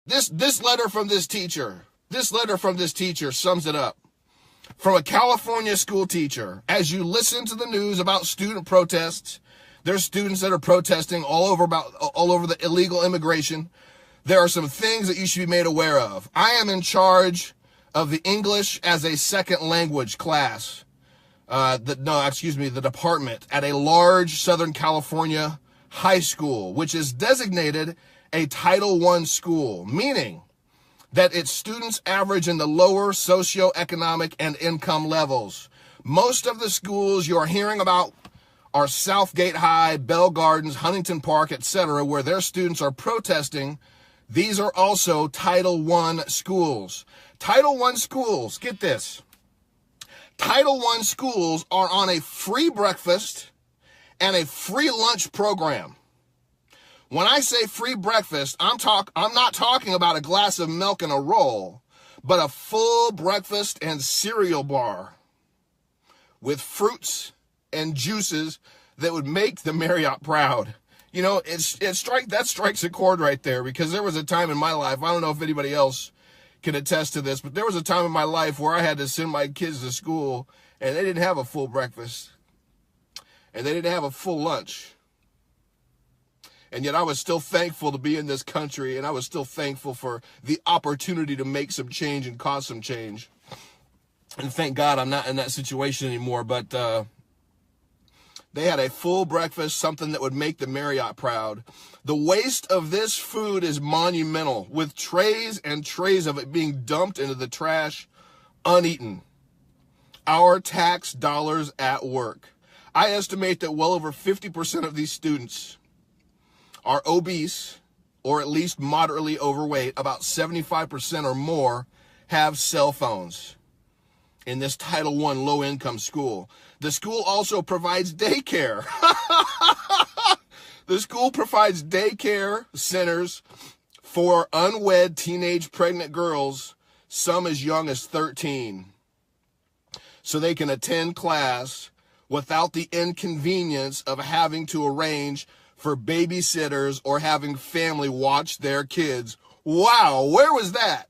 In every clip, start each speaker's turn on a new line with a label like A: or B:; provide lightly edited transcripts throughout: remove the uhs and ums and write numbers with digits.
A: This letter from this teacher sums it up. From a California school teacher, as you listen to the news about student protests, there's students that are protesting all over the illegal immigration. There are some things that you should be made aware of. I am in charge of the English as a second language class, the department at a large Southern California high school, which is designated a Title I school, meaning that its students average in the lower socioeconomic and income levels. Most of the schools you are hearing about are Southgate High, Bell Gardens, Huntington Park, etc., where their students are protesting. These are also Title I schools. Title I schools, get this. Title I schools are on a free breakfast and a free lunch program. When I say free breakfast, I'm not talking about a glass of milk and a roll, but a full breakfast and cereal bar with fruits and juices that would make the Marriott proud. You know, that strikes a chord right there, because there was a time in my life, I don't know if anybody else can attest to this, but there was a time in my life where I had to send my kids to school and they didn't have a full breakfast and they didn't have a full lunch. And yet I was still thankful to be in this country, and I was still thankful for the opportunity to make some change and cause some change. And thank God I'm not in that situation anymore, but they had a full breakfast, something that would make the Marriott proud. The waste of this food is monumental, with trays and trays of it being dumped into the trash, uneaten. Our tax dollars at work. I estimate that well over 50% of these students are obese or at least moderately overweight. About 75% or more have cell phones in this Title I low-income school. The school also provides daycare. The school provides daycare centers for unwed teenage pregnant girls, some as young as 13, so they can attend class without the inconvenience of having to arrange for babysitters or having family watch their kids. Wow, where was that?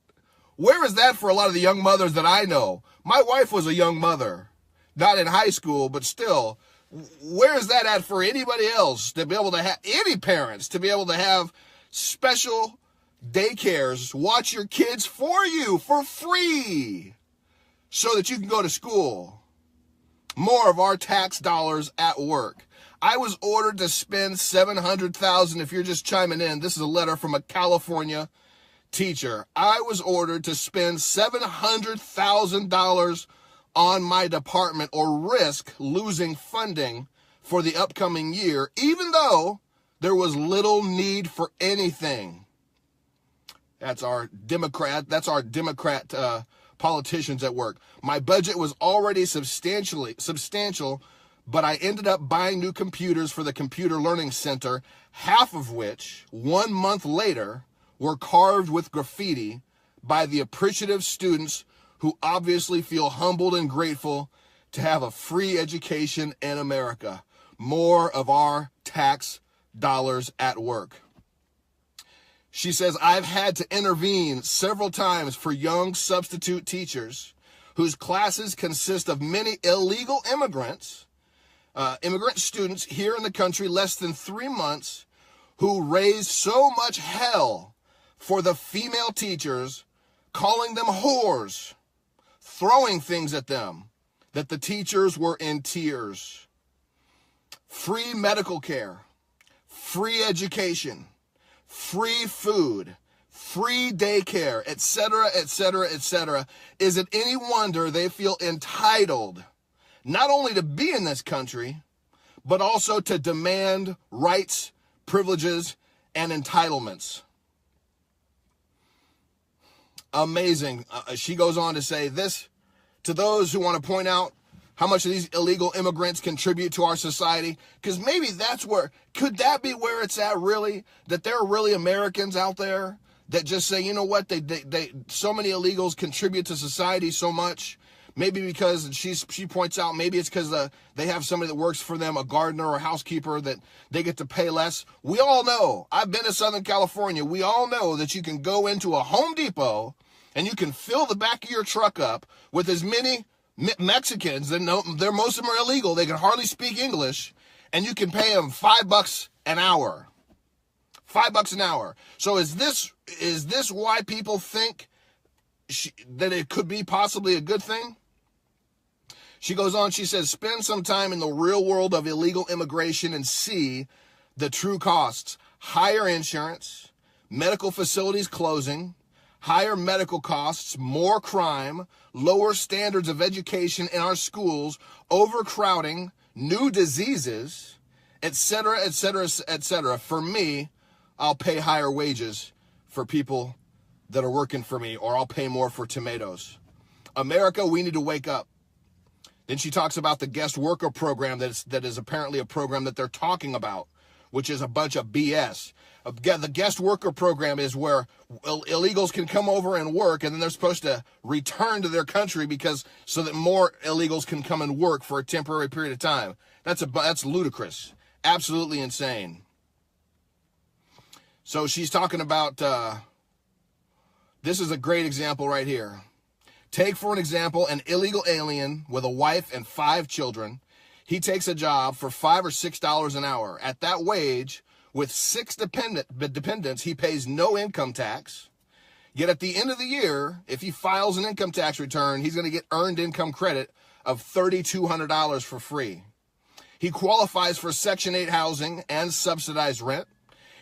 A: Where is that for a lot of the young mothers that I know? My wife was a young mother, not in high school, but still. Where is that at for anybody else to be able to have, any parents, to be able to have special daycares watch your kids for you for free so that you can go to school? More of our tax dollars at work. I was ordered to spend $700,000. If you're just chiming in, this is a letter from a California teacher. I was ordered to spend $700,000 on my department or risk losing funding for the upcoming year, even though there was little need for anything. That's our Democrat politicians at work. My budget was already substantial, but I ended up buying new computers for the Computer Learning Center, half of which, 1 month later, were carved with graffiti by the appreciative students who obviously feel humbled and grateful to have a free education in America. More of our tax dollars at work. She says, I've had to intervene several times for young substitute teachers whose classes consist of many illegal immigrant students here in the country less than 3 months who raised so much hell for the female teachers, calling them whores, throwing things at them, that the teachers were in tears. Free medical care, free education, free food, free daycare, etc., etc., etc. Is it any wonder they feel entitled not only to be in this country, but also to demand rights, privileges, and entitlements? Amazing. She goes on to say this, to those who want to point out how much of these illegal immigrants contribute to our society, because maybe that's where, could that be where it's at really, that there are really Americans out there that just say, you know what, they so many illegals contribute to society so much Maybe because she points out, maybe it's because they have somebody that works for them, a gardener or a housekeeper, that they get to pay less. We all know, I've been to Southern California, we all know that you can go into a Home Depot and you can fill the back of your truck up with as many Mexicans, most of them are illegal, they can hardly speak English, and you can pay them $5 an hour. $5 an hour. So is this why people think that it could be possibly a good thing? She goes on, she says, spend some time in the real world of illegal immigration and see the true costs. Higher insurance, medical facilities closing, higher medical costs, more crime, lower standards of education in our schools, overcrowding, new diseases, etc., etc., etc. For me, I'll pay higher wages for people that are working for me, or I'll pay more for tomatoes. America, we need to wake up. Then she talks about the guest worker program that is apparently a program that they're talking about, which is a bunch of BS. The guest worker program is where illegals can come over and work, and then they're supposed to return to their country so that more illegals can come and work for a temporary period of time. That's ludicrous. Absolutely insane. So she's talking about, this is a great example right here. Take, for an example, an illegal alien with a wife and 5 children. He takes a job for $5 or $6 an hour. At that wage, with 6 dependents, he pays no income tax. Yet at the end of the year, if he files an income tax return, he's going to get earned income credit of $3,200 for free. He qualifies for Section 8 housing and subsidized rent.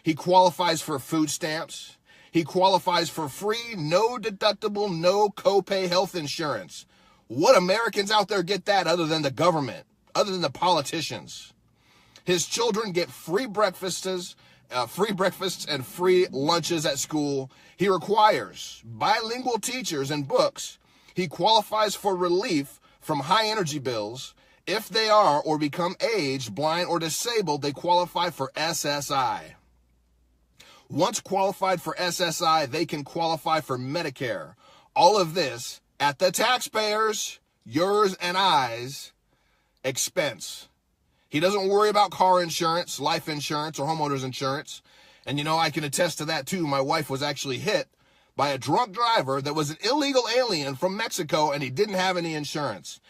A: He qualifies for food stamps. He qualifies for free, no deductible, no copay health insurance. What Americans out there get that other than the government, other than the politicians? His children get free breakfasts and free lunches at school. He requires bilingual teachers and books. He qualifies for relief from high energy bills. If they are or become aged, blind, or disabled, they qualify for SSI. Once qualified for SSI, they can qualify for Medicare. All of this at the taxpayers, yours and I's, expense. He doesn't worry about car insurance, life insurance, or homeowners insurance. And I can attest to that too. My wife was actually hit by a drunk driver that was an illegal alien from Mexico, and he didn't have any insurance.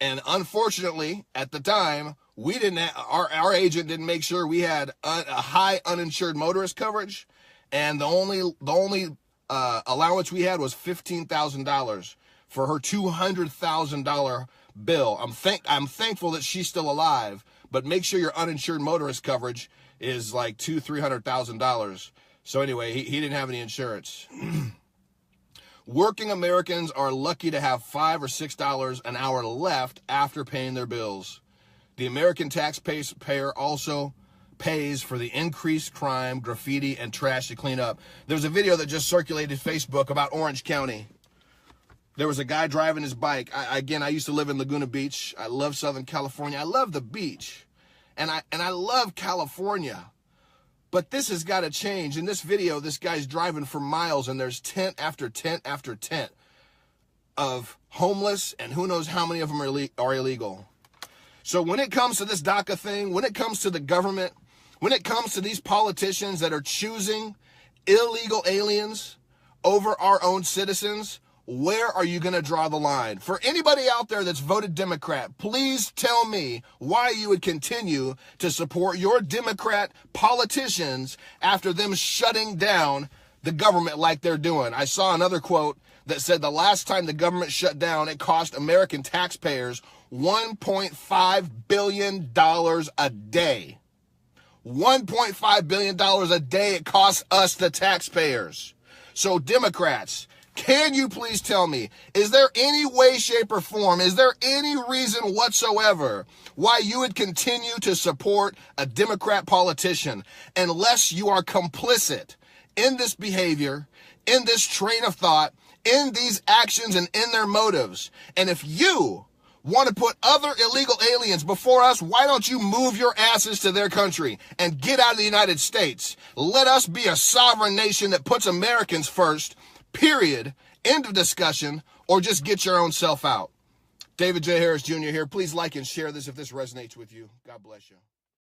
A: And unfortunately, at the time, our agent didn't make sure we had a high uninsured motorist coverage, and the only allowance we had was $15,000 for her $200,000 bill. I'm thankful that she's still alive, but make sure your uninsured motorist coverage is like $300,000. So anyway, he didn't have any insurance. Working Americans are lucky to have $5 or $6 an hour left after paying their bills. The American taxpayer also pays for the increased crime, graffiti, and trash to clean up. There's a video that just circulated Facebook about Orange County. There was a guy driving his bike. I used to live in Laguna Beach. I love Southern California. I love the beach. And I love California. But this has got to change. In this video, this guy's driving for miles, and there's tent after tent after tent of homeless, and who knows how many of them are illegal. So when it comes to this DACA thing, when it comes to the government, when it comes to these politicians that are choosing illegal aliens over our own citizens, where are you going to draw the line? For anybody out there that's voted Democrat, please tell me why you would continue to support your Democrat politicians after them shutting down the government like they're doing. I saw another quote that said the last time the government shut down, it cost American taxpayers $1.5 billion a day. $1.5 billion a day it costs us, the taxpayers. So Democrats, can you please tell me, is there any way, shape, or form, is there any reason whatsoever why you would continue to support a Democrat politician unless you are complicit in this behavior, in this train of thought, in these actions, and in their motives? And if you want to put other illegal aliens before us, why don't you move your asses to their country and get out of the United States? Let us be a sovereign nation that puts Americans first, period, end of discussion, or just get your own self out. David J. Harris Jr. here. Please like and share this if this resonates with you. God bless you.